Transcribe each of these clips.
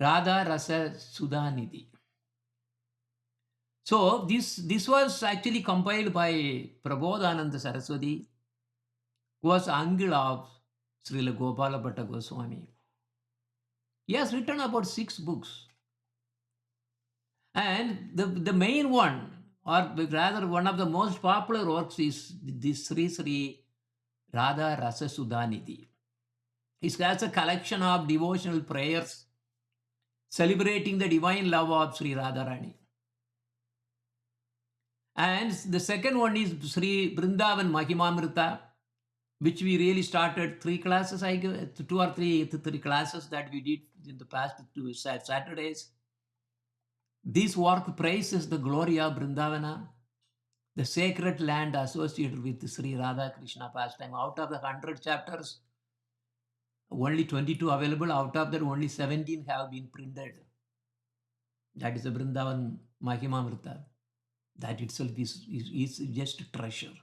Radha, Rasa, Sudha, Nidhi. So this was actually compiled by Prabodhananda Saraswati, who was uncle of Srila Gopala Bhatta Goswami. He has written about 6 books. And the main one, or rather one of the most popular works, is this Sri Sri Radha Rasa Sudha Nidhi. It has a collection of devotional prayers celebrating the divine love of Sri Radharani. And the second one is Sri Vrindavan Mahimamrita, which we really started 3 classes, I guess, 2 or 3 classes that we did in the past 2 Saturdays. This work praises the glory of Vrindavana, the sacred land associated with Sri Radha Krishna pastime. Out of the 100 chapters, only 22 available. Out of that, only 17 have been printed. That is the Vrindavan Mahimamrita. That itself is just a treasure.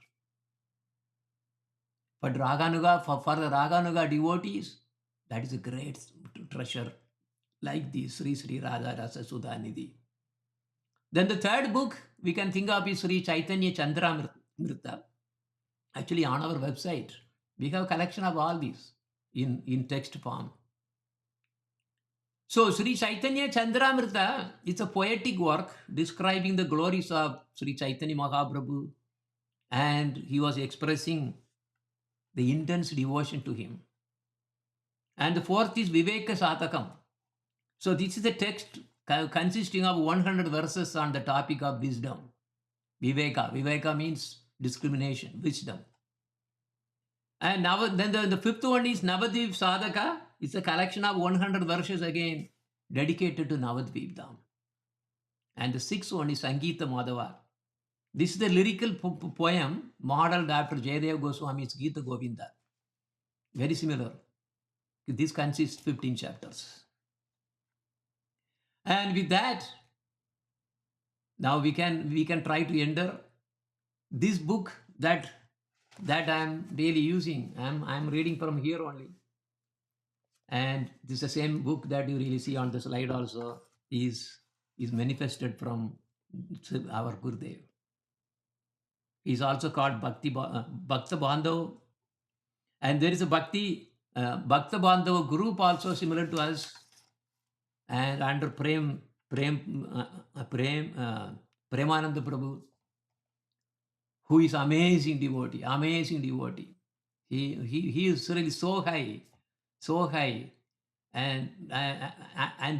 For the Raganuga devotees, that is a great treasure, like the Sri Sri Radha Rasa Sudha Nidhi. Then the third book we can think of is Sri Chaitanya Chandramrita. Actually, on our website, we have a collection of all these in text form. So Sri Chaitanya Chandramrita is a poetic work describing the glories of Sri Chaitanya Mahaprabhu, and he was expressing the intense devotion to him. And the fourth is Viveka Satakam. So this is a text consisting of 100 verses on the topic of wisdom. Viveka. Viveka means discrimination, wisdom. And now, then the fifth one is Navadvip Sadhaka. It's a collection of 100 verses again dedicated to Navadvip Dham. And the sixth one is Sangeeta Madhava. This is the lyrical poem modeled after Jayadev Goswami's Gita Govinda. Very similar. This consists 15 chapters. And with that, now we can try to enter this book that I'm really using. I'm reading from here only. And this is the same book that you really see on the slide also is manifested from our Gurudev. He's also called Bhakta Bandhav. And there is a Bhakta Bandhav group also similar to us. And under Premananda Prabhu, who is amazing devotee. He is really so high, and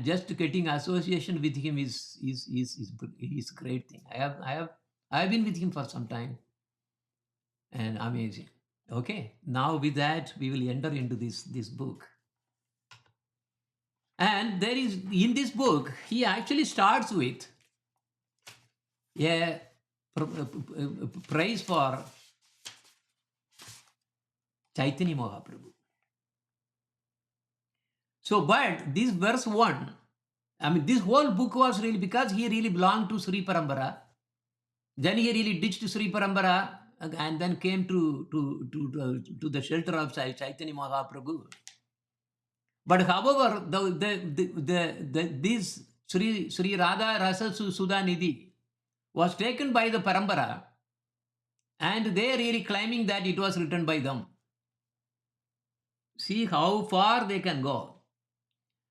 just getting association with him is great thing. I have been with him for some time, and amazing. Okay, now with that we will enter into this book. And there is, in this book, he actually starts with a praise for Chaitanya Mahaprabhu. So, but this verse 1, I mean, this whole book was really because he really belonged to Sri Parambara. Then he really ditched Sri Parambara and then came to the shelter of Chaitanya Mahaprabhu. But however, this Sri Radha Rasa Sudha Nidhi was taken by the Parambara, and they are really claiming that it was written by them. See how far they can go.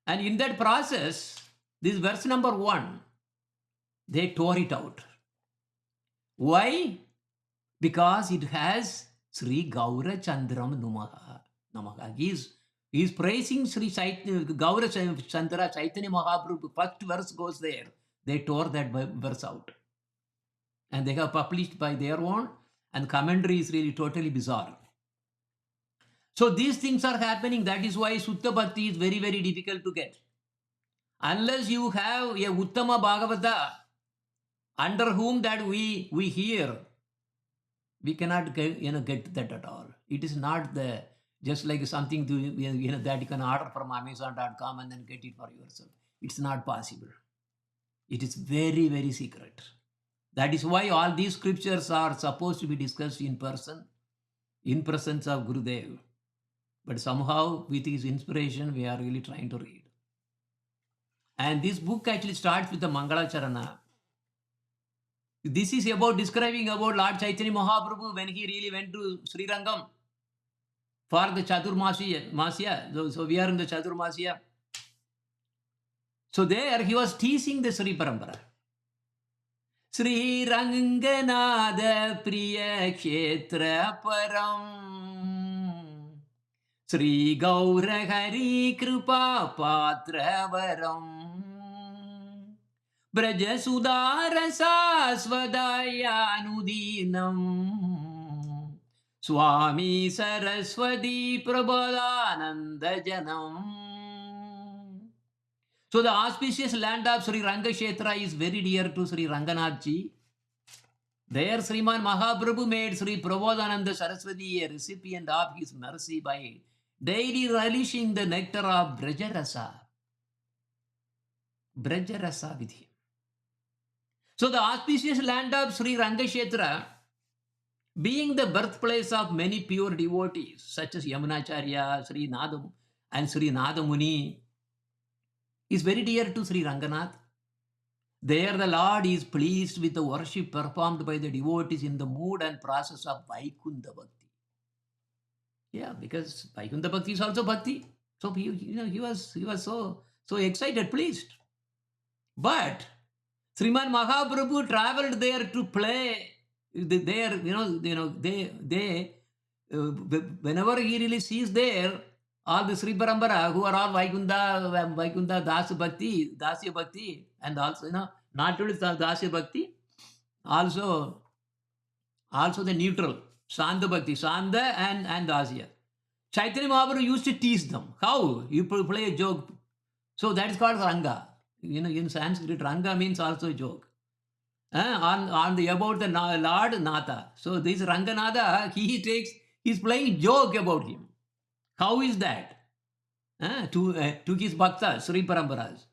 And in that process, this verse number 1, they tore it out. Why? Because it has Sri Gaura Chandram Namaha. He is praising Sri Gaura Chandra Chaitanya Mahaprabhu. First verse goes there. They tore that verse out. And they have published by their own, and commentary is really totally bizarre. So these things are happening. That is why Sutta Bhakti is very, very difficult to get. Unless you have a Uttama Bhagavata under whom that we hear, we cannot get that at all. It is not just like something that you can order from Amazon.com and then get it for yourself. It's not possible. It is very, very secret. That is why all these scriptures are supposed to be discussed in person, in presence of Gurudev. But somehow, with his inspiration, we are really trying to read. And this book actually starts with the Mangala Charana. This is about describing about Lord Chaitanya Mahaprabhu when he really went to Sri Rangam for the Chaturmasya. So we are in the Chaturmasya. So there he was teasing the Sri Parampara. Sri Ranganada Priya Kshetra Param Sri Gaura Hari Kripa Patra Varam Braja Sudha Rasa Svadaya Anudinam Swami Saraswati Prabodhananda Janam. So the auspicious land of Sri Rangashetra is very dear to Sri Ranganathji. There Sriman Mahaprabhu made Sri Prabodhananda Saraswati a recipient of his mercy by daily relishing the nectar of Brajarasa. Brajarasa with him. So the auspicious land of Sri Rangashetra, being the birthplace of many pure devotees such as Yamunacharya, Sri Nadam and Sri Nadamuni, is very dear to Sri Ranganath. There the Lord is pleased with the worship performed by the devotees in the mood and process of Vaikunta Bhakti. Yeah, because Vaikunta Bhakti is also Bhakti. So he was so excited, pleased. But Sriman Mahaprabhu traveled there to play. There, whenever he really sees there, all the Sri Parampara who are all Vaikunta, Dasya Bhakti, and also, not only Dasya Bhakti, also the neutral, Sanda Bhakti, Sanda and Dasya. Chaitanya Mahaprabhu used to tease them. How? You play a joke. So that is called Ranga. In Sanskrit, Ranga means also joke. On the about the Lord Natha. So this Ranganatha, he's playing joke about him. How is that? To his bhaktas, Sri Paramparas.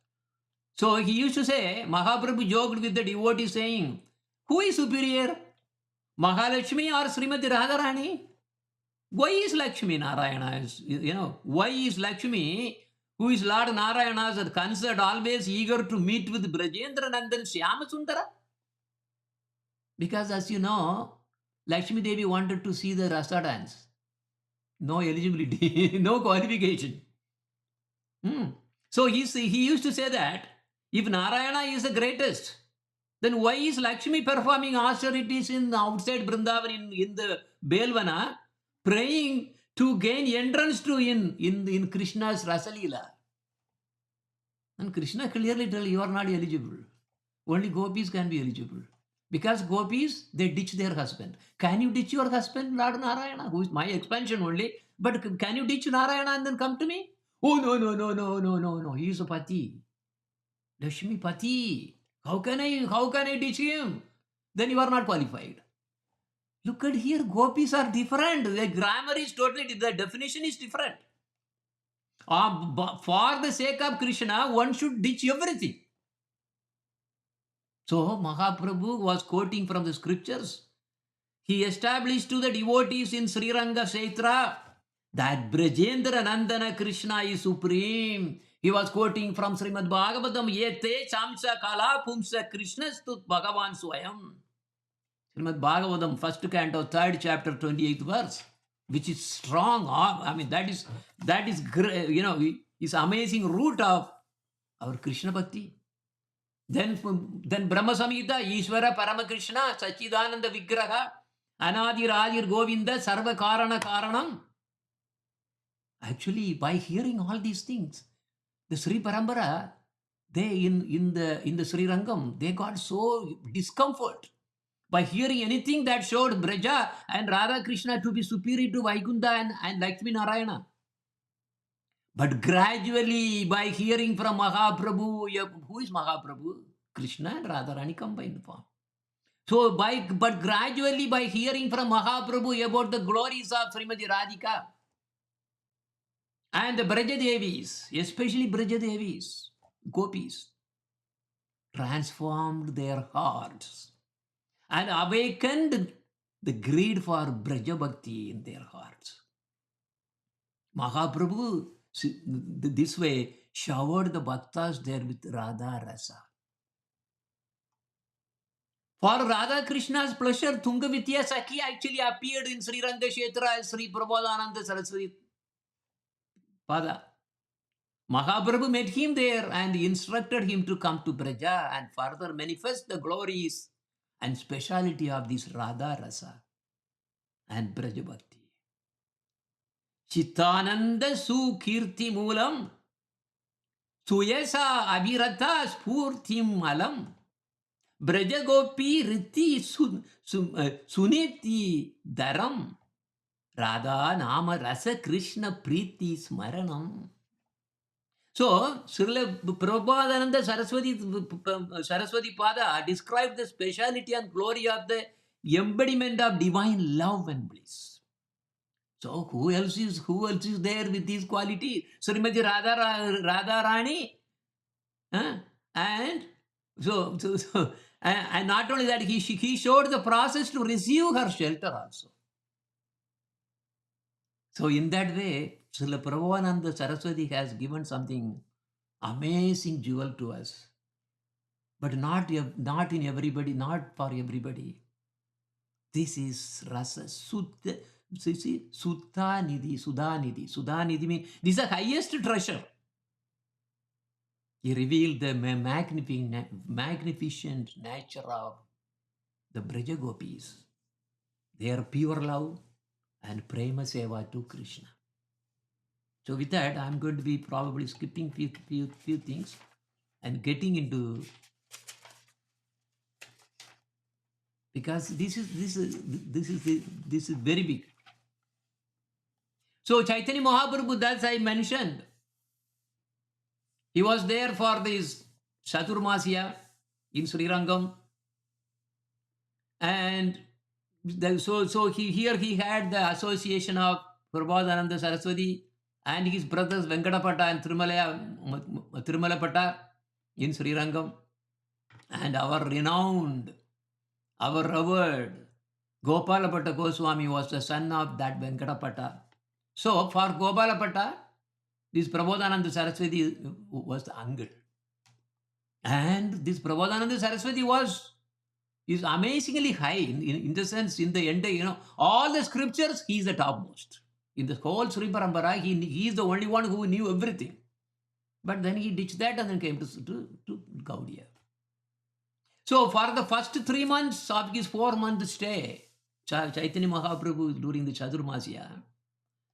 So he used to say, Mahaprabhu joked with the devotee saying, who is superior? Mahalakshmi or Srimati Radharani? Why is Lakshmi Narayana? Why is Lakshmi, who is Lord Narayana's concert, always eager to meet with Brajendra Nandan Shyama Sundara? Because as you know, Lakshmi Devi wanted to see the Rasa dance. No eligibility, no qualification. So he used to say that if Narayana is the greatest, then why is Lakshmi performing austerities outside Vrindavan in the Belvana, praying to gain entrance to in Krishna's Rasa Leela? And Krishna clearly tells you are not eligible. Only gopis can be eligible. Because gopis, they ditch their husband. Can you ditch your husband, Lord Narayana, who is my expansion only? But can you ditch Narayana and then come to me? Oh, no. He is a pati. Lakshmi pati. How can I ditch him? Then you are not qualified. Look at here, gopis are different. The grammar is totally, the definition is different. For the sake of Krishna, one should ditch everything. So Mahaprabhu was quoting from the scriptures. He established to the devotees in Sri Rangashetra that Brajendra Nandana Krishna is supreme. He was quoting from Srimad Bhagavatam, Yete Chamsa Kala Pumsa Krishna Stut Bhagavan Swayam. Srimad Bhagavatam, first canto, 3rd chapter, 28th verse, which is strong. I mean, that is is amazing root of our Krishna Bhakti. Then Brahma Samhita, Ishvara Paramakrishna, Sachidananda Vigraha, Anadi Radir Govinda, Sarva Karana Karanam. Actually, by hearing all these things, the Sri Parampara, they in the Sri Rangam, they got so discomfort by hearing anything that showed Braja and Radha Krishna to be superior to Vaikunta and Lakshmi Narayana. But gradually, by hearing from Mahaprabhu, who is Mahaprabhu? Krishna and Radharani combined form. So, but gradually, by hearing from Mahaprabhu about the glories of Srimati Radhika and the Braja Devis, especially Braja Devis, gopis, transformed their hearts and awakened the greed for Braja Bhakti in their hearts. Mahaprabhu, this way, showered the bhaktas there with Radha Rasa. For Radha Krishna's pleasure, Tungavidya Sakhi actually appeared in Sri Rangashetra as Sri Prabodhananda Saraswati Pada. Mahaprabhu met him there and instructed him to come to Braja and further manifest the glories and speciality of this Radha Rasa and Braja Bhakti. Chittananda Sukirti Moolam Suyasa Abhirata Spurtim Malam Braja Gopi Riti Suneti Dharam Radha Nama Rasa Krishna Priti Smaranam. So, Srila Prabhupada Saraswati Pada described the speciality and glory of the embodiment of divine love and bliss. So, who else is there with these qualities? Srimati Radha Rani, and so and not only that, he showed the process to receive her shelter also. So, in that way, Srila Prabhupada Saraswati has given something amazing jewel to us, but not in everybody, not for everybody. This is Rasa Sudha Nidhi. Sudha Nidhi means this is the highest treasure. He revealed the magnificent nature of the Braja Gopis, their pure love and prema seva to Krishna. So with that, I'm going to be probably skipping few things and getting into, because this is very big. So Chaitanya Mahaprabhu, as I mentioned, he was there for this Chaturmasya in Sri Rangam, and so he had the association of Prabodhananda Saraswati and his brothers Venkatapata and Trimalapata in Sri Rangam, and our revered Gopalapata Goswami was the son of that Venkatapata. So for Gopalapata, this Prabodhananda Saraswati was the uncle. And this Prabodhananda Saraswati is amazingly high in the sense, in the end, all the scriptures, he is the topmost. In the whole Sri Parampara, he is the only one who knew everything. But then he ditched that and then came to Gaudiya. So for the first 3 months of his 4-month stay, Chaitanya Mahaprabhu during the Chaturmasya,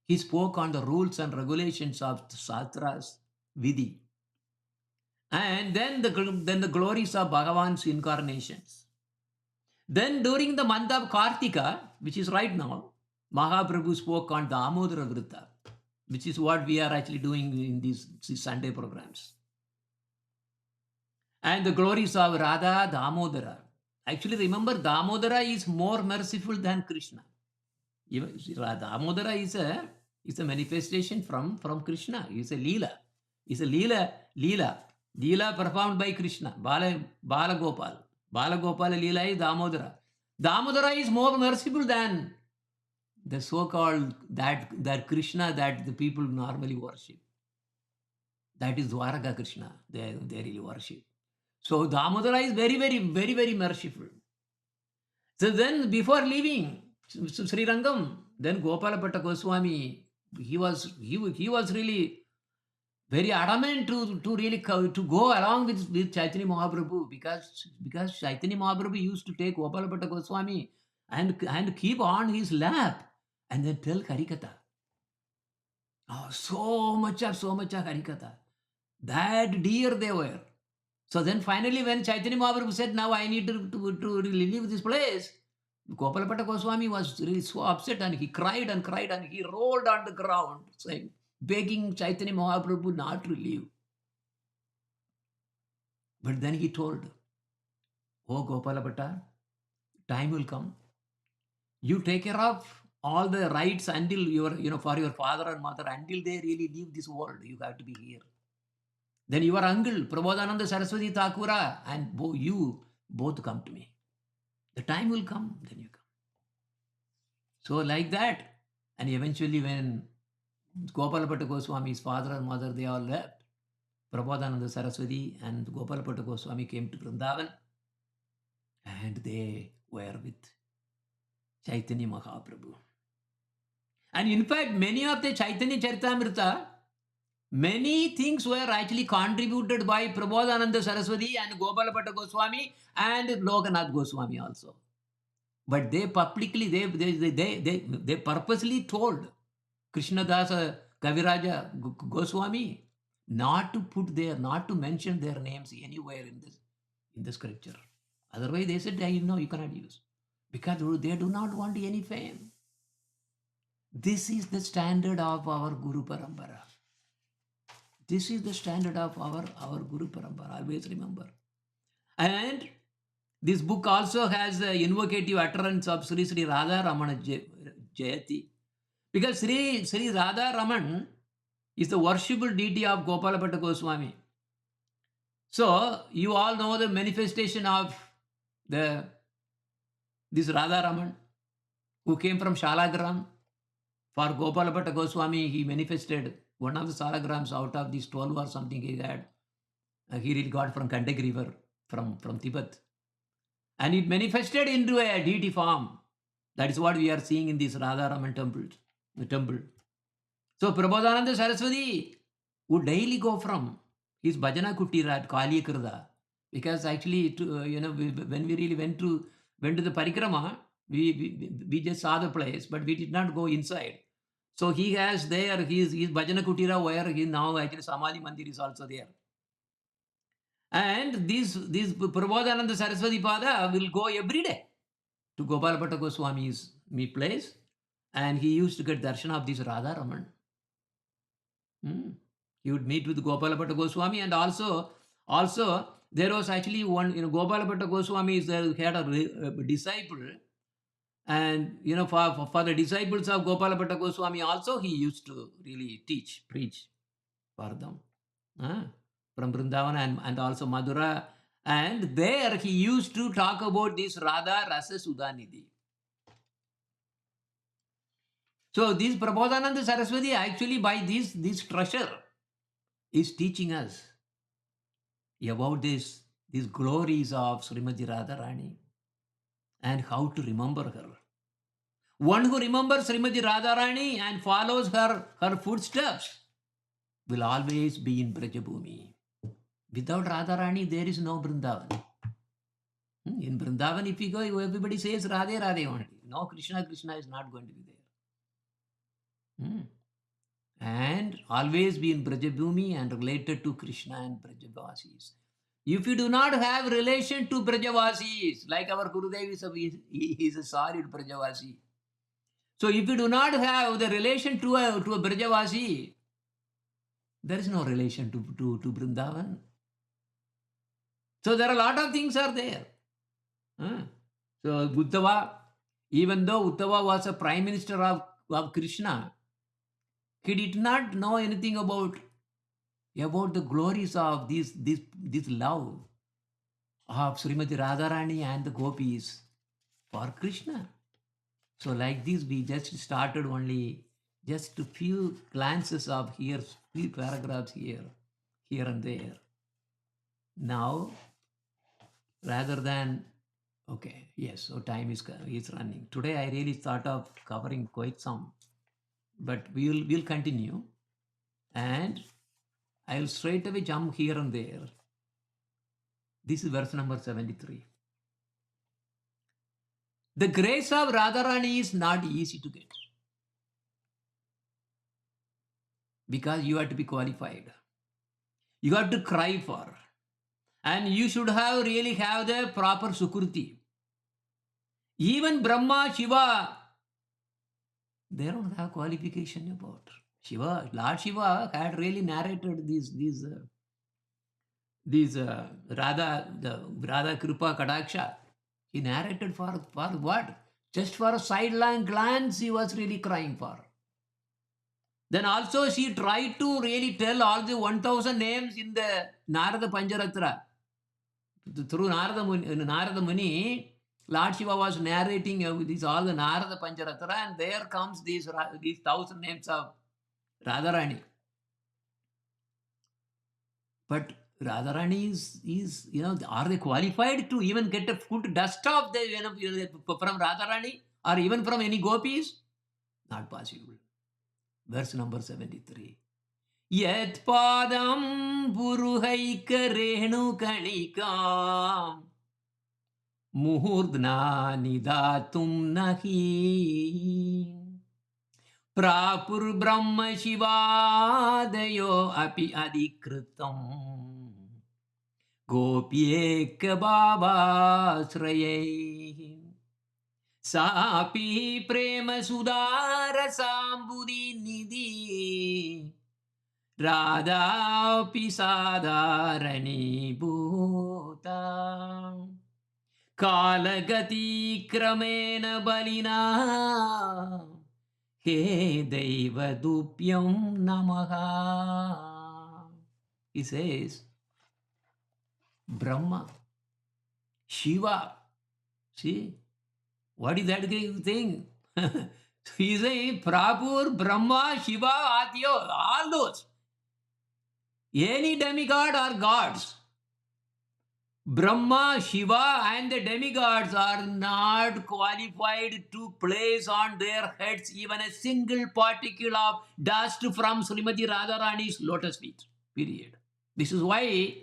he spoke on the rules and regulations of the Shastras, Vidhi. And then the glories of Bhagavan's incarnations. Then during the month of Kartika, which is right now, Mahaprabhu spoke on Damodara Vrita, which is what we are actually doing in these Sunday programs. And the glories of Radha Damodara. Actually, remember, Damodara is more merciful than Krishna. Damodara is a manifestation from Krishna. It's a Leela. It's a Leela performed by Krishna. Bala Gopal. Bala Gopal Leela is Damodara. Damodara is more merciful than the so-called that Krishna that the people normally worship. That is Dwaraka Krishna. They really worship. So Damodara is very, very, very, very merciful. So then before leaving Sri Rangam, then Gopalapata Goswami, he was really very adamant to go along with Chaitanya Mahaprabhu, because Chaitanya Mahaprabhu used to take Gopalapata Goswami and keep on his lap and then tell Harikatha. Oh, so much of Harikatha. That dear they were. So then finally when Chaitanya Mahaprabhu said, now I need to leave this place, Gopalapata Goswami was really so upset and he cried and he rolled on the ground saying, begging Chaitanya Mahaprabhu not to leave. But then he told, oh Gopalapata, time will come. You take care of all the rights until for your father and mother, until they really leave this world, you have to be here. Then your uncle, Prabodhananda Saraswati Thakura, and you both come to me. The time will come, then you come. So like that. And eventually when Gopalapata Goswami's father and mother, they all left. Prabodhananda Saraswati and Gopalapata Goswami came to Vrindavan, and they were with Chaitanya Mahaprabhu. And in fact, many of the Chaitanya Charitamrita, many things were actually contributed by Prabodhananda Saraswati and Gopalapata Goswami and Lokanath Goswami also. But they publicly, they purposely told Krishnadasa Kaviraja Goswami not to mention their names anywhere in the scripture. Otherwise, they said, no, you cannot use. Because they do not want any fame. This is the standard of our Guru Parampara. This is the standard of our Guru Parampara. Always remember. And this book also has the invocative utterance of Sri Sri Radha Ramana Jayati. Because Sri Radha Raman is the worshipable deity of Gopalapata Goswami. So, you all know the manifestation of this Radha Raman, who came from Shalagram. For Gopalapata Goswami, he manifested one of the salagrams out of these 12 or something he had. He really got from Kandak river, from Tibet. And it manifested into a deity form. That is what we are seeing in this Radha Raman temple. So Prabodhananda Saraswati would daily go from his Bhajana Kutira at Kaliyakrida. Because actually, when we really went to the Parikrama, we just saw the place, but we did not go inside. So he has there his Bhajana Kutira, where he now actually Samadhi Mandir is also there. And this Prabodhananda Saraswati Pada will go every day to Gopalapata Goswami's place, and he used to get darshan of this Radha Raman. He would meet with Gopalapata Goswami, and also there was actually one, Gopalapata Goswami had a disciple, and for the disciples of Gopalapata Goswami also he used to really preach for them. From Vrindavan and also Madura, and there he used to talk about this Radha, Rasa, Sudha, Nidhi. So this Prabodhananda Saraswati actually by this treasure is teaching us about these glories of Srimati Radharani and how to remember her. One who remembers Srimati Radharani and follows her footsteps will always be in Brajabhumi. Without Radharani, there is no Vrindavan. In Vrindavan, if you go, everybody says Radhe, Radhe only. No, Krishna is not going to be there. And always be in Brajabhumi and related to Krishna and Brajavasis. If you do not have relation to Brajavasis, like our Gurudev is a solid Brajavasi. So if you do not have the relation to a Brajavasi, there is no relation to Vrindavan. So there are a lot of things are there. So Uddhava, even though Uddhava was a prime minister of Krishna, he did not know anything about the glories of this love of Srimati Radharani and the gopis for Krishna. So like this, we just started only just a few glances of here, few paragraphs here and there. Now, rather than, so time is running. Today I really thought of covering quite some, but we'll continue, and I will straight away jump here and there. This is verse number 73. The grace of Radharani is not easy to get, because you have to be qualified. You have to cry for, and you should really have the proper Sukruti. Even Brahma, Shiva, they don't have qualification about Shiva. Lord Shiva had really narrated these Radha, the Radha Kripa Kadaksha. He narrated for what? Just for a sideline glance, he was really crying for. Then also she tried to really tell all the 1000 names in the Narada Panjaratra. Through Narada Muni, Lord Shiva was narrating all the Narada Panjaratra, and there comes these 1000 names of Radharani. But Radharani is, are they qualified to even get a foot dust off from Radharani or even from any gopis? Not possible. Verse number 73. Yat padam puruhaika renu kanikam muhurdna nidatum nahi prapur brahma shivadayo api adikritam gopyeka baba sraye sapi prema sudara sambudi nidhi Radha pisadarani bhuta kalagati kramena balina he deva dupyam namaha. He says, Brahma, Shiva. See, what is that thing? He is saying, Prabhu, Brahma, Shiva, Adyo, all those. Any demigod or gods, Brahma, Shiva and the demigods are not qualified to place on their heads even a single particle of dust from Srimati Radharani's lotus feet. Period. This is why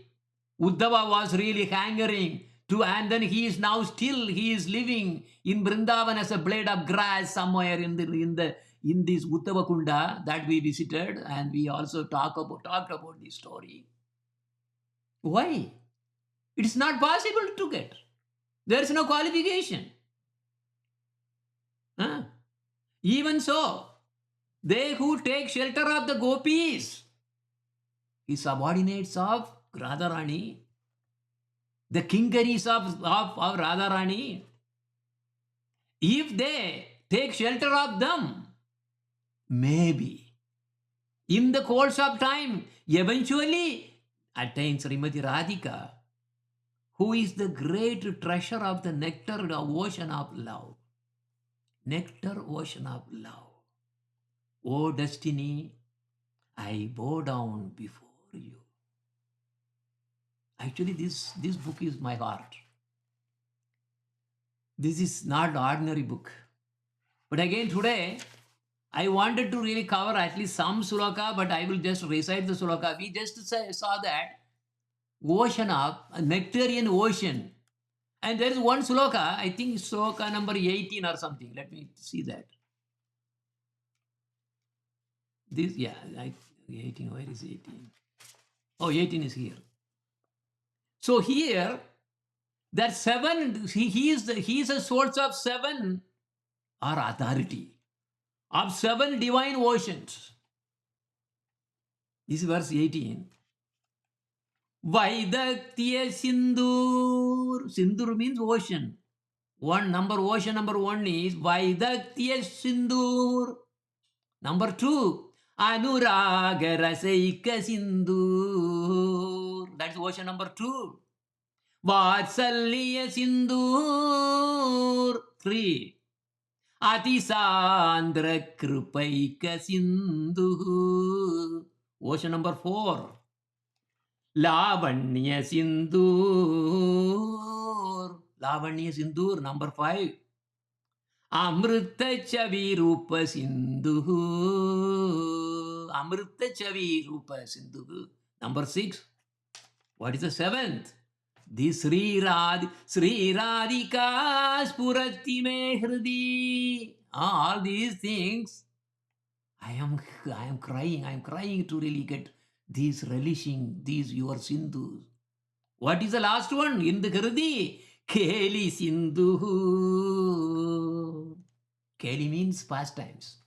Uddhava was really hankering to, and then he is living in Vrindavan as a blade of grass somewhere in this Uddhava Kunda that we visited, and we also talked about this story. Why? It is not possible to get. There is no qualification. Even so, they who take shelter of the gopis, is subordinates of Radharani, the kinkaris of Radharani, if they take shelter of them, maybe in the course of time, eventually attain Srimati Radhika, who is the great treasure of the nectar of ocean of love. Nectar ocean of love. O destiny, I bow down before you. Actually, this book is my heart. This is not an ordinary book. But again, today, I wanted to really cover at least some sloka, but I will just recite the sloka. We just saw that ocean of a nectarian ocean. And there is one sloka, I think sloka number 18 or something. Let me see that. This, 18, where is 18? Oh, 18 is here. So here, that 7, he is a source of 7 or authority of 7 divine oceans. This is verse 18. Vaidaktiya Sindur. Sindur means ocean. Ocean number 1 is Vaidaktiya Sindur. Number 2, Anuraga Rasaika Sindur. That's ocean number 2. Vatsalya Sindur. 3. Atisandra Krupaika Sindu. Ocean number 4. Lavanya Sindur. Lavanya Sindur. Number 5. Amrita Chavi Rupa Sindhu. Amrita Chavi Rupa Sindhu. Number 6. What is the 7th? The Sri Radhika Spurati Me Hridi. All these things, I am crying to really get these relishing, these your Sindhus. What is the last one? In the Hridi, Keli Sindhu. Keli means pastimes.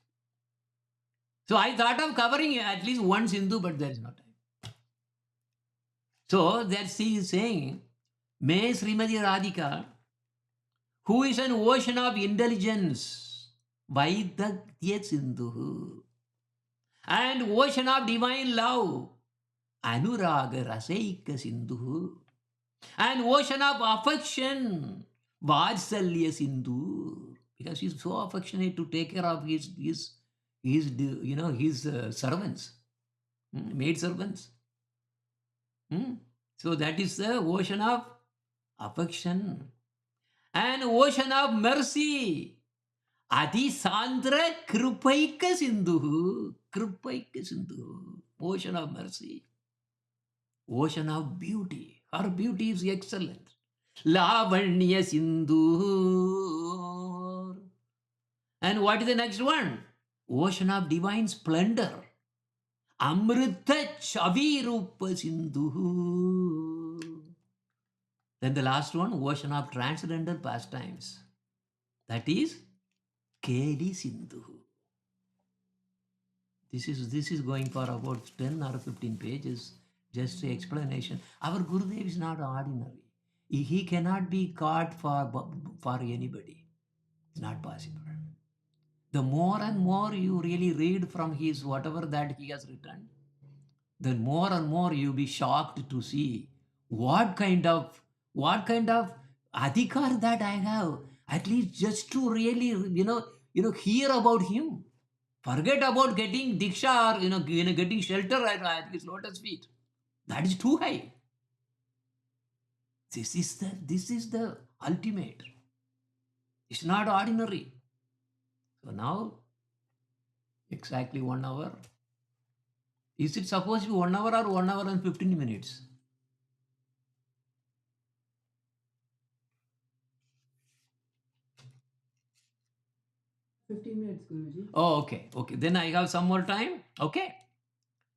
So I thought of covering at least one Sindhu, but there is no time. So that she is saying, May Srimati Radhika, who is an ocean of intelligence, Vaidakya Sindhu, and ocean of divine love, Anuraga Rasaika Sindhu, and ocean of affection, Vatsalya Sindhu, because he is so affectionate to take care of his servants, maid servants. Hmm? So that is the ocean of affection. And ocean of mercy. Adi Sandra Krupaika Sindhu. Krupaika Sindhu. Ocean of mercy. Ocean of beauty. Her beauty is excellent. Lavanya Sindhu. And what is the next one? Ocean of divine splendor. Amrita Chavirupa Sindhu. Then the last one, ocean of transcendental pastimes. That is Keli Sindhu. This is going for about 10 or 15 pages, just an explanation. Our Gurudev is not ordinary. He cannot be caught for anybody. It's not possible. The more and more you really read from his whatever that he has written, the more and more you'll be shocked to see what kind of adhikar that I have, at least just to really hear about him. Forget about getting diksha or getting shelter at his lotus feet. That is too high. This is the ultimate. It's not ordinary. So now, exactly 1 hour. Is it supposed to be 1 hour or 1 hour and 15 minutes? Oh, okay. Then I have some more time. Okay.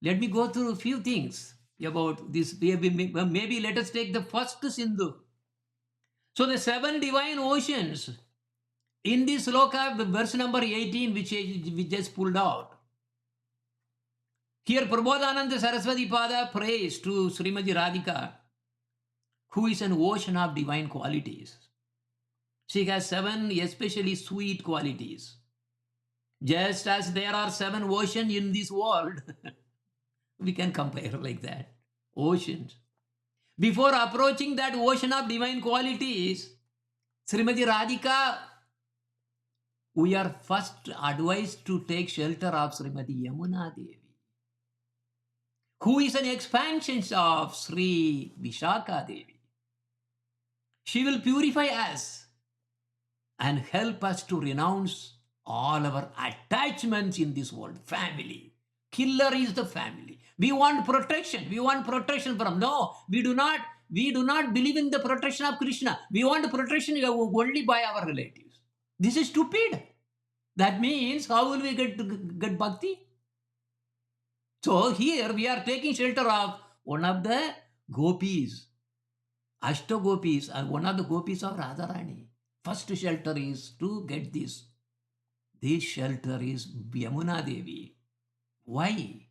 Let me go through a few things about this. Maybe let us take the first Sindhu. So the 7 divine oceans in this sloka, verse number 18, which we just pulled out. Here Prabodhananda Saraswati Pada prays to Srimati Radhika, who is an ocean of divine qualities. She has 7 especially sweet qualities. Just as there are 7 oceans in this world, we can compare like that. Oceans. Before approaching that ocean of divine qualities, Srimati Radhika, we are first advised to take shelter of Srimati Yamuna Devi, who is an expansion of Sri Vishaka Devi. She will purify us and help us to renounce all our attachments in this world. Family. Killer is the family. We want protection. We want protection from. No, we do not believe in the protection of Krishna. We want protection only by our relatives. This is stupid. That means how will we get bhakti? So here we are taking shelter of one of the gopis, Ashta gopis, and one of the gopis of Radharani. First shelter is to get this. This shelter is Yamuna Devi. Why?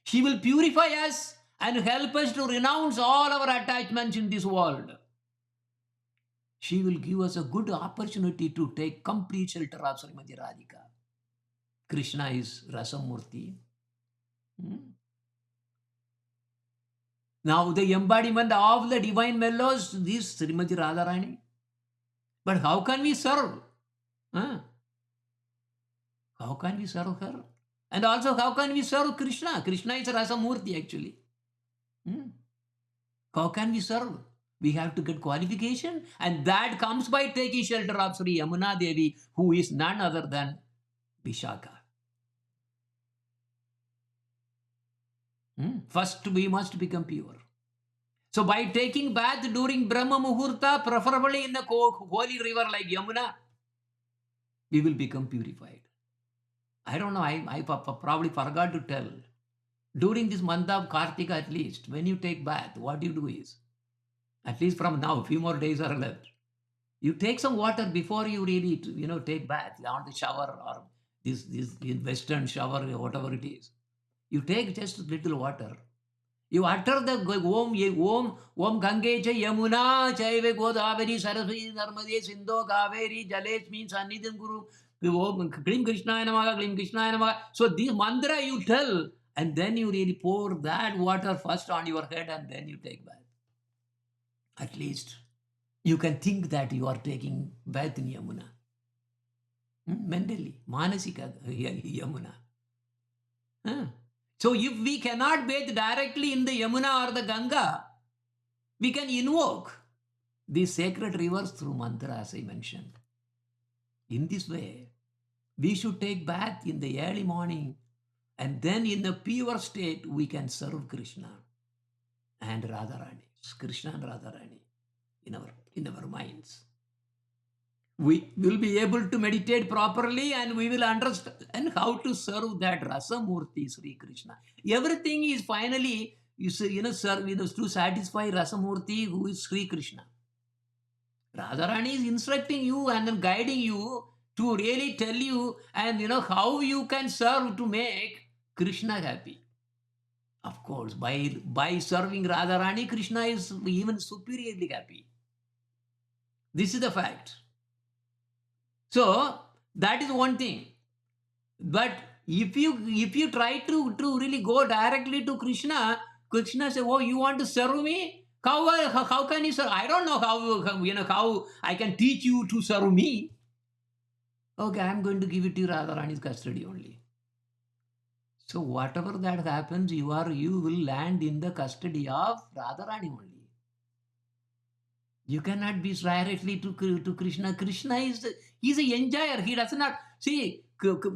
She will purify us and help us to renounce all our attachments in this world. She will give us a good opportunity to take complete shelter of Srimati Radhika. Krishna is Rasa Murti. Now the embodiment of the divine mellows, this Srimati Radharani. But how can we serve? How can we serve her? And also, how can we serve Krishna? Krishna is Rasa Murti actually. How can we serve? We have to get qualification, and that comes by taking shelter of Sri Yamuna Devi, who is none other than Vishaka. First, we must become pure. So, by taking bath during Brahma Muhurta, preferably in the holy river like Yamuna, we will become purified. I don't know, I probably forgot to tell. During this month of Kartika, at least, when you take bath, what you do is, at least from now, a few more days are left, you take some water before you really, take bath, on the shower or this western shower, whatever it is. You take just a little water. You utter the Om Gange Cha Yamuna Chaive Godavari Saraswati Narmade Sindho Kaveri Jalesh means Sannidham Guru. Klim Krishnaya Namaha, Klim Krishnaya Namaha. So this mantra you tell, and then you really pour that water first on your head and then you take bath. At least you can think that you are taking bath in Yamuna. Mentally, Manasika Yamuna. So if we cannot bathe directly in the Yamuna or the Ganga, We can invoke these sacred rivers through mantra, as I mentioned. In this way, we should take bath in the early morning, and then in a pure state, we can serve Krishna and Radharani, Krishna and Radharani in our minds. We will be able to meditate properly, and we will understand how to serve that Rasa Murti Sri Krishna. Everything is finally, serve, to satisfy Rasa Murti, who is Sri Krishna. Radharani is instructing you and then guiding you to really tell you and how you can serve to make Krishna happy. Of course, by serving Radharani, Krishna is even superiorly happy. This is the fact. So that is one thing. But if you try to really go directly to Krishna, Krishna says, "Oh, you want to serve me? How can you serve? I don't know how I can teach you to serve me. Okay, I'm going to give it to Radharani's custody only." So whatever that happens, you will land in the custody of Radharani only. You cannot be directly to Krishna. Krishna he's an enjoyer. He does not see.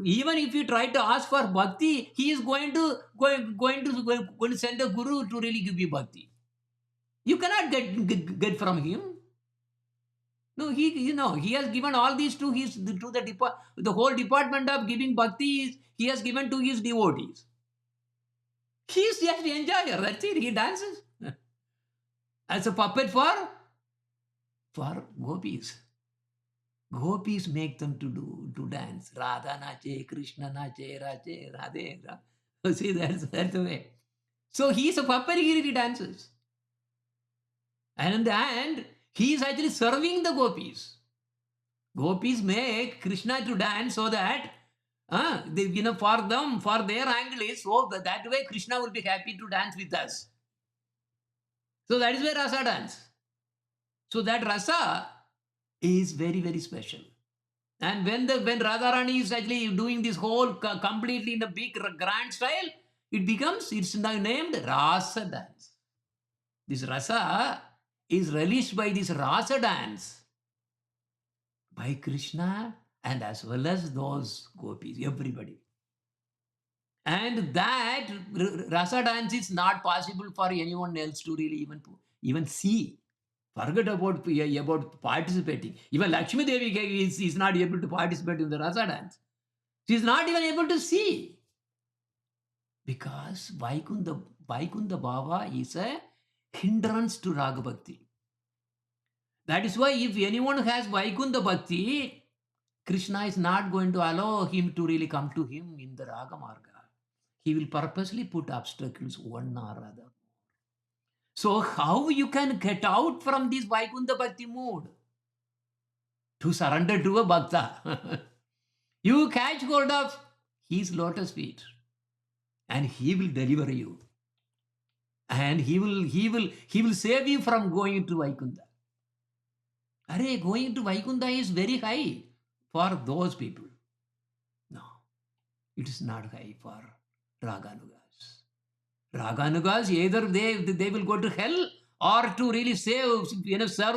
Even if you try to ask for bhakti, he is going to send a guru to really give you bhakti. You cannot get from him. No, he has given all these to the whole department of giving bhakti. He has given to his devotees. He is just the enjoyer. That's it. He dances as a puppet for gopis. Gopis make them to dance. Radha nache, Krishna nache, Rache, Radhe. See, that's the way. So he is a puppet. He really dances. And in the end, he is actually serving the gopis. Gopis make Krishna to dance so that for them, for their angle is so that way Krishna will be happy to dance with us. So that is where Rasa dance. So that Rasa is very, very special. And when Radharani is actually doing this whole completely in a big grand style, it's now named Rasa dance. This Rasa is relished by this Rasa dance by Krishna and as well as those gopis, everybody. And that Rasa dance is not possible for anyone else to really even see. Forget about participating. Even Lakshmi Devi is not able to participate in the Rasa dance. She is not even able to see. Because Vaikunta Bhava is a hindrance to Raga Bhakti. That is why if anyone has Vaikunta Bhakti, Krishna is not going to allow him to really come to him in the Raga Marga. He will purposely put obstacles one or other. So how you can get out from this Vaikunta Bhakti mood? To surrender to a Bhakta. You catch hold of his lotus feet and he will deliver you. And he will save you from going to Vaikunta. Going to Vaikunta is very high for those people. No, it is not high for Raganugas. Raganugas, either they will go to hell or to really serve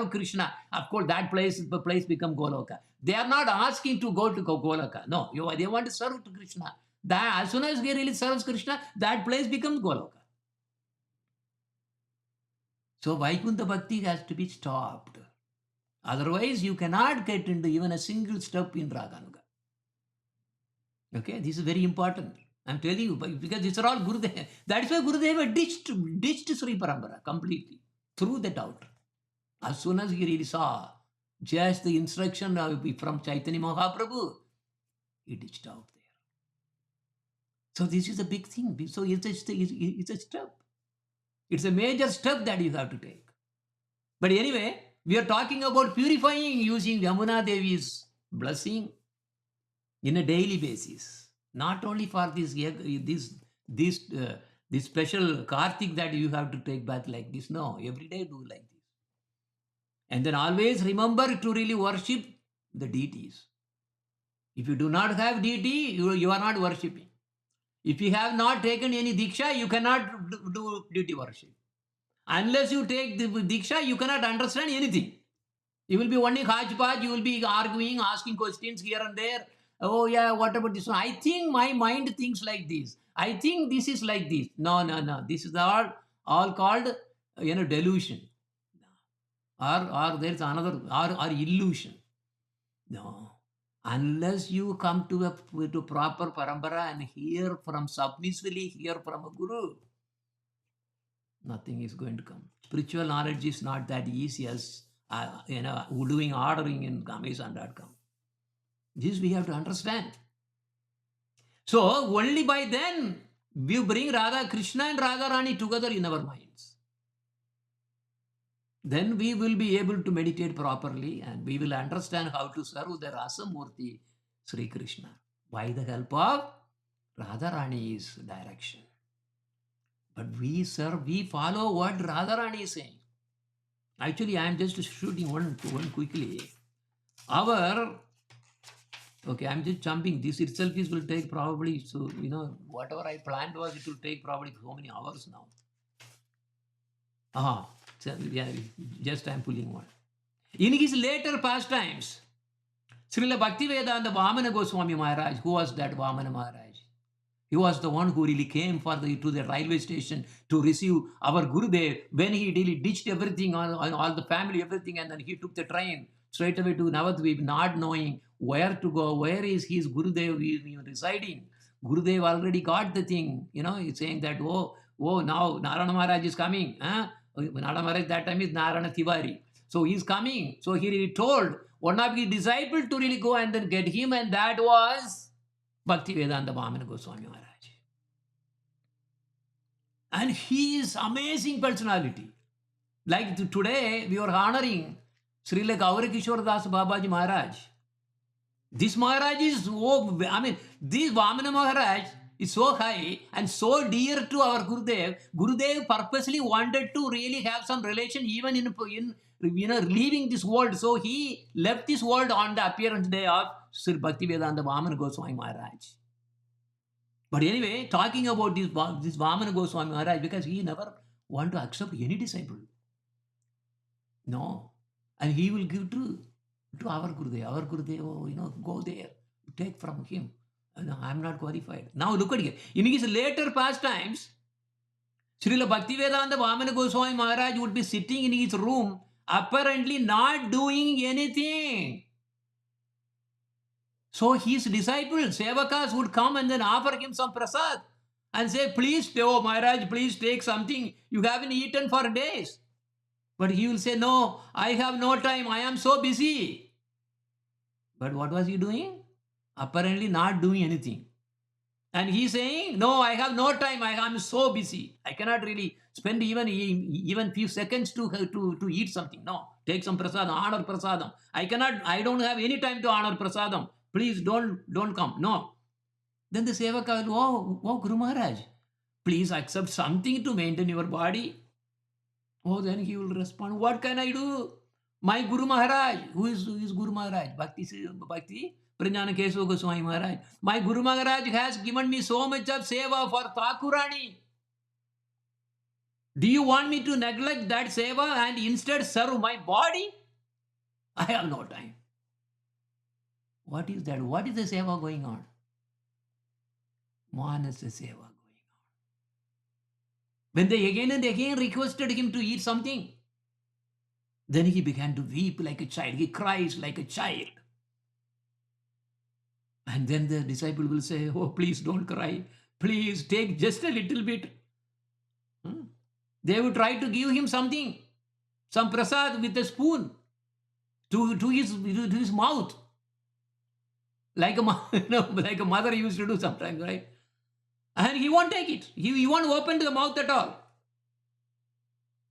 Krishna. Of course, the place become Goloka. They are not asking to go to Goloka. No, they want to serve to Krishna. As soon as they really serves Krishna, that place becomes Goloka. So Vaikunta Bhakti has to be stopped. Otherwise, you cannot get into even a single step in Raganuga. Okay, this is very important. I'm telling you, because these are all Gurudeva. That is why Gurudeva ditched Sri Parambara completely. Threw that out. As soon as he really saw just the instruction from Chaitanya Mahaprabhu, he ditched out there. So this is a big thing. So it's a step. It's a major step that you have to take. But anyway, we are talking about purifying using Yamuna Devi's blessing in a daily basis. Not only for this special Kartik that you have to take bath like this. No, every day do like this. And then always remember to really worship the deities. If you do not have deity, you are not worshipping. If you have not taken any diksha, you cannot do deity worship. Unless you take the Diksha, you cannot understand anything. You will be only hodgepodge, you will be arguing, asking questions here and there. Oh, yeah, what about this one? I think my mind thinks like this. I think this is like this. No, no, no. This is all called, delusion. Or there's another, or illusion. No. Unless you come to proper parampara and hear submissively hear from a guru, nothing is going to come. Spiritual knowledge is not that easy as doing ordering in Amazon.com. This we have to understand. So only by then we bring Radha Krishna and Radharani together in our minds. Then we will be able to meditate properly and we will understand how to serve the Rasa Murti Sri Krishna by the help of Radharani's direction. But we follow what Radharani is saying. Actually, I am just shooting one quickly. Okay, I'm just jumping. This itself will take probably, so, whatever I planned was, it will take probably so many hours now. So, yeah, just I'm pulling one. In his later pastimes, Srila Bhaktivedanta Vamana Goswami Maharaj, who was that Vamana Maharaj? He was the one who really came to the railway station to receive our Gurudev when he really ditched everything on all the family, everything, and then he took the train straight away to Navadvip, not knowing where to go, where is his Gurudev residing. Gurudev already got the thing, he's saying that, oh, now Narayana Maharaj is coming. Narayana Maharaj that time is Narayana Tiwari. So he's coming. So he really told one of his disciples to really go and then get him, and that was Bhaktivedanta Vamana Goswami Maharaj. And he is amazing personality. Like today, we are honoring Srila Gaura Kishore Das Babaji Maharaj. This Maharaj is, this Vamana Maharaj is so high and so dear to our Gurudev. Gurudev purposely wanted to really have some relation even in leaving this world. So he left this world on the appearance day of Sri Bhaktivedanta Vamana Goswami Maharaj. But anyway, talking about this Vamana Goswami Maharaj, because he never want to accept any disciple. No. And he will give to our Gurudev. Our Gurudev, go there, take from him. No, I am not qualified. Now look at it. In his later pastimes, Srila Bhaktivedanta Vamana Goswami Maharaj would be sitting in his room, apparently not doing anything. So his disciples, Sevakas, would come and then offer him some prasad and say, please, Maharaj, please take something. You haven't eaten for days. But he will say, no, I have no time. I am so busy. But what was he doing? Apparently not doing anything. And he's saying, no, I have no time. I am so busy. I cannot really spend even few seconds to eat something. No, take some prasadam, honor prasadam. I don't have any time to honor prasadam. Please don't come. No. Then the Sevaka will, oh, Guru Maharaj, please accept something to maintain your body. Oh, then he will respond, what can I do? My Guru Maharaj, who is Guru Maharaj? Bhakti Pranjana Kesava Goswami Maharaj. My Guru Maharaj has given me so much of seva for Thakurani. Do you want me to neglect that seva and instead serve my body? I have no time. What is that? What is the seva going on? Manasa seva going on. When they again and again requested him to eat something, then he began to weep like a child. He cries like a child. And then the disciple will say, oh, please don't cry. Please take just a little bit. They would try to give him something, some prasad with a spoon to his mouth. Like a mother used to do sometimes, right? And he won't take it. He won't open the mouth at all.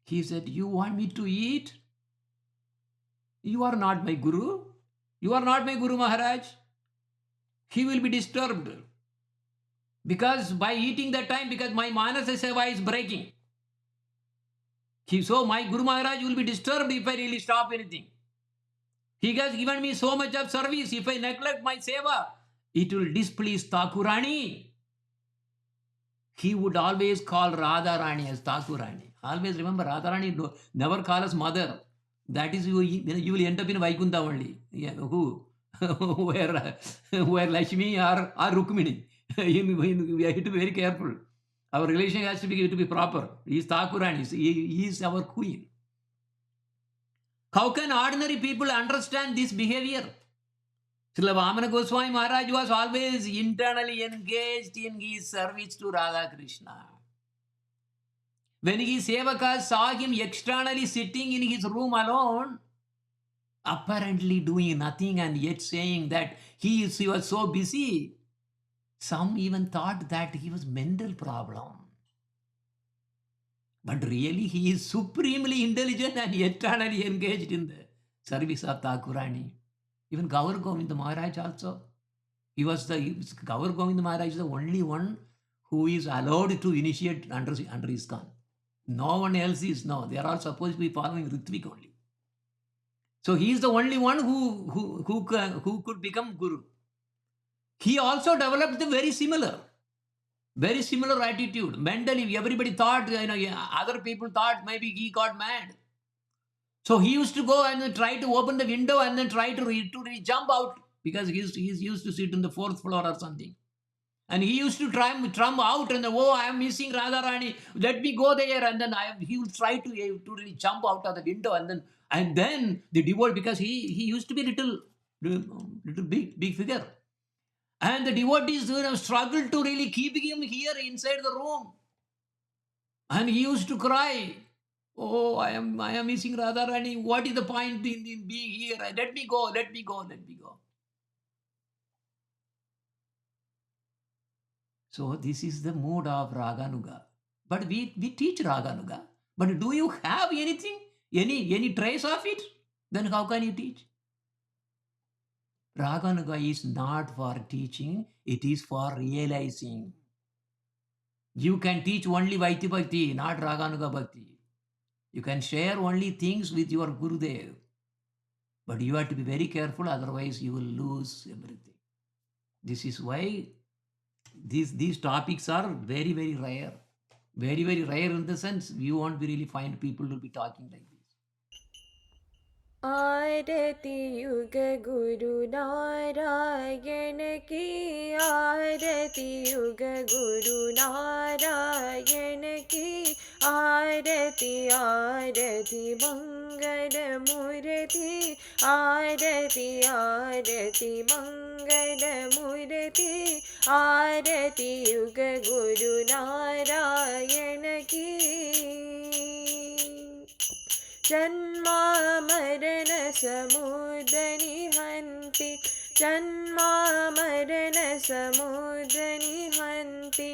He said, you want me to eat? You are not my Guru. You are not my Guru Maharaj. He will be disturbed. Because by eating that time, because my Manasa Seva is breaking. So my Guru Maharaj will be disturbed if I really stop anything. He has given me so much of service. If I neglect my seva, it will displease Thakurani. He would always call Radha Rani as Thakurani. Always remember, Radharani never call us mother. That is, you will end up in Vaikunta only. Yeah, who? where Lakshmi or Rukmini. We have to be very careful. Our relation has to be proper. He is Thakurani. He is our queen. How can ordinary people understand this behavior? Srila Vamana Goswami Maharaj was always internally engaged in his service to Radha Krishna. When his sevakas saw him externally sitting in his room alone, apparently doing nothing and yet saying that he was so busy, some even thought that he was mental problem. But really he is supremely intelligent and eternally engaged in the service of Thakurani. Even Gaur Govinda Maharaj also. Gaur Govinda Maharaj is the only one who is allowed to initiate under his gun. No one else is. No, they are all supposed to be following Ritvik only. So he is the only one who could become Guru. He also developed the very similar attitude. Mentally, everybody thought, other people thought maybe he got mad. So he used to go and then try to open the window and then try to jump out, because he's used to sit on the 4th floor or something. And he used to trum out and then, oh, I am missing Radharani, let me go there. And then he would try to really jump out of the window. And then the devotee, because he used to be little big figure. And the devotees struggled to really keep him here inside the room. And he used to cry, oh, I am missing Radharani. What is the point in being here? Let me go. So this is the mood of Raganuga. But we teach Raganuga. But do you have anything? Any trace of it? Then how can you teach? Raganuga is not for teaching, it is for realizing. You can teach only Vaiti Bhakti, not Raganuga Bhakti. You can share only things with your Gurudev. But you have to be very careful, otherwise you will lose everything. This is why these topics are very, very rare. Very, very rare in the sense you won't really find people who will be talking like this. आरती युग गुरु नारायण की आरती युग गुरु नारायण की आरती आरती मंगल मूर्ति आरती आरती मंगल मूर्ति आरती युग गुरु नारायण की जन्मा मरण समुद्रनि हन्ति जन्मा मरण समुद्रनि हन्ति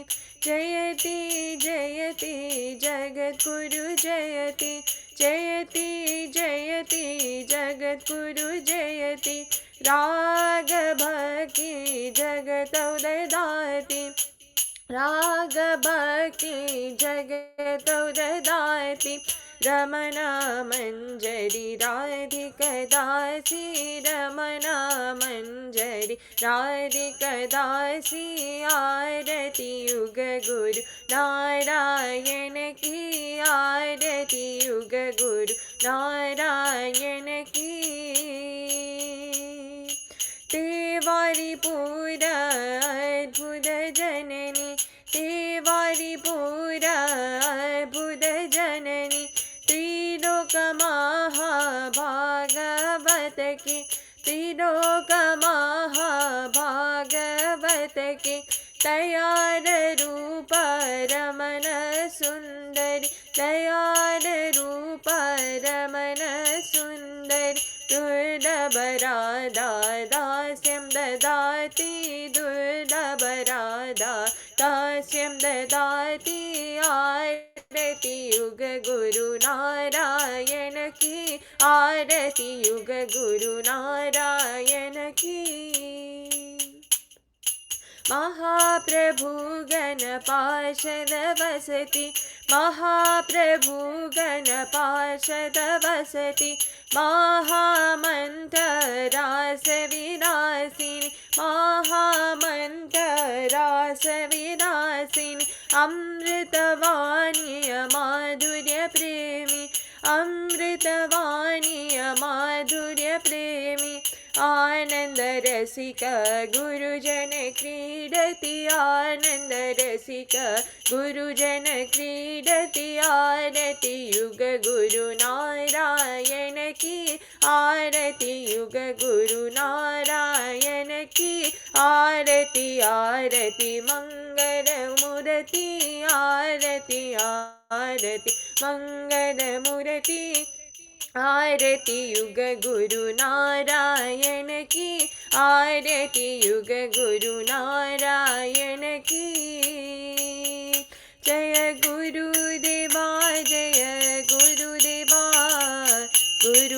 जयति जयति जगद्गुरु जयति जयति जयति जगद्गुरु जयति राग भक्ति जगतौ ददाति राग भक्ति जगतौ ददाति रमणा मंजरी राधिकदासी रमणा मंजरी राधिकदासी आरती युग गुरु नारायण की आरती युग गुरु नारायण की तेवारी पूरा अद्भुत जननी तेवारी पूरा अद्भुत जननी त्रिलोक महाभागवत की त्रिलोक महाभागवत की तैयार रूप रमन सुंदरी तैयार रूप रमन सुंदरी दुर्लभ राधा दास्यं ददाति दुर्लभ राधा दास्यं ददाति आरती युग गुरु नारायण की आरती युग गुरु नारायण की महाप्रभु गण पार्षद वसति महाप्रभु गण पार्षद वसति महामन्त्र रास विलासिनी महामन्त्र रास विलासिनी अमृतवाणीय माधुर्य प्रेमी अमृतवाणीय माधुर्य प्रेमी आनंद रसिक गुरुजन क्रीडति आनंद रसिक गुरुजन क्रीडति आरति युग गुरु नारायण की आरति युग गुरु नारायण की आरति आरति मंगल मूर्ति आरति आरति मंगल मूर्ति आरति युग गुरु नारायण की आरति युग गुरु नारायण की जय गुरुदेवा गुरुदेवा गुरु